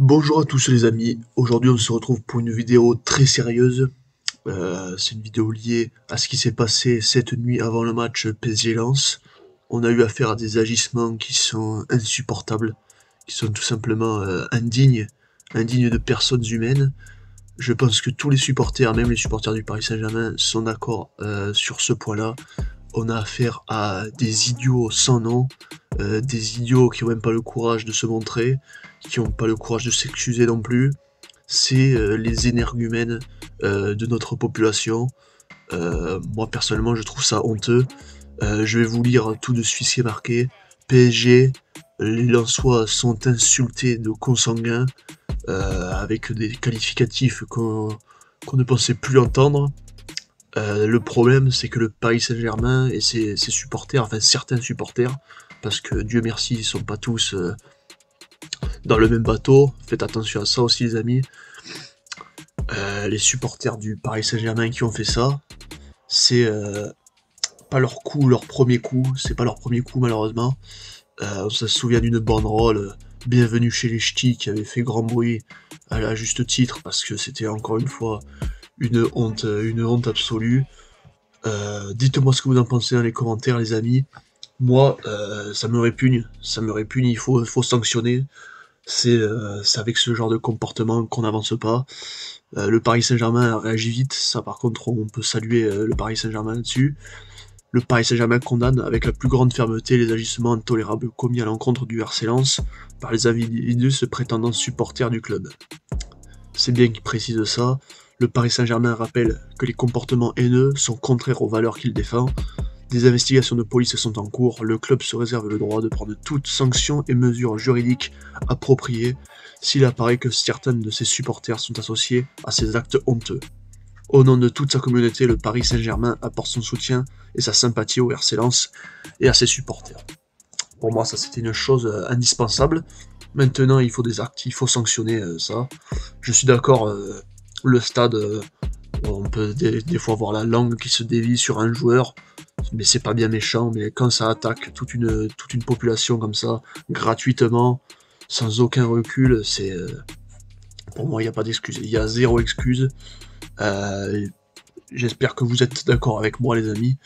Bonjour à tous les amis, aujourd'hui on se retrouve pour une vidéo très sérieuse. C'est une vidéo liée à ce qui s'est passé cette nuit avant le match PSG-Lens. On a eu affaire à des agissements qui sont insupportables, qui sont tout simplement indignes de personnes humaines. Je pense que tous les supporters, même les supporters du Paris Saint-Germain, sont d'accord sur ce point-là. On a affaire à des idiots sans nom, des idiots qui n'ont même pas le courage de se montrer, qui n'ont pas le courage de s'excuser non plus. C'est les énergumènes de notre population. Moi personnellement je trouve ça honteux. Je vais vous lire tout de suite ce qui est marqué. PSG, les Lensois sont insultés de consanguins, avec des qualificatifs qu'on ne pensait plus entendre. Le problème, c'est que le Paris Saint-Germain et ses supporters, enfin certains supporters, parce que Dieu merci, ils sont pas tous dans le même bateau, faites attention à ça aussi les amis. Les supporters du Paris Saint-Germain qui ont fait ça, c'est pas leur premier coup, c'est pas leur premier coup malheureusement. On se souvient d'une banderole Bienvenue chez les ch'tis qui avait fait grand bruit à juste titre parce que c'était encore une fois une honte absolue. Dites-moi ce que vous en pensez dans les commentaires les amis. Moi, ça me répugne, il faut sanctionner. C'est avec ce genre de comportement qu'on n'avance pas. Le Paris Saint-Germain réagit vite, ça par contre on peut saluer le Paris Saint-Germain là-dessus. Le Paris Saint-Germain condamne avec la plus grande fermeté les agissements intolérables commis à l'encontre du RC Lens par les individus se prétendant supporters du club. C'est bien qu'il précise ça. Le Paris Saint-Germain rappelle que les comportements haineux sont contraires aux valeurs qu'il défend. Des investigations de police sont en cours, le club se réserve le droit de prendre toutes sanctions et mesures juridiques appropriées s'il apparaît que certains de ses supporters sont associés à ces actes honteux. Au nom de toute sa communauté, le Paris Saint-Germain apporte son soutien et sa sympathie au RC Lens et à ses supporters. Pour moi, ça c'était une chose indispensable. Maintenant, il faut des actes, il faut sanctionner ça. Je suis d'accord, le stade, on peut des fois voir la langue qui se dévie sur un joueur, mais c'est pas bien méchant, mais quand ça attaque toute une population comme ça, gratuitement, sans aucun recul, c'est... pour moi, il n'y a pas d'excuse, il y a zéro excuse. J'espère que vous êtes d'accord avec moi les amis.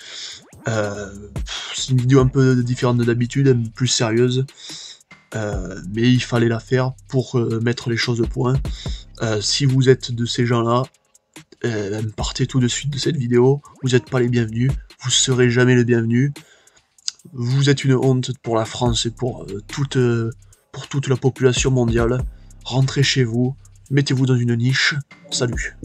C'est une vidéo un peu différente de d'habitude, un peu plus sérieuse. Mais il fallait la faire pour mettre les choses au point. Si vous êtes de ces gens-là, partez tout de suite de cette vidéo. Vous n'êtes pas les bienvenus. Vous serez jamais les bienvenus. Vous êtes une honte pour la France et pour toute la population mondiale. Rentrez chez vous. Mettez-vous dans une niche. Salut.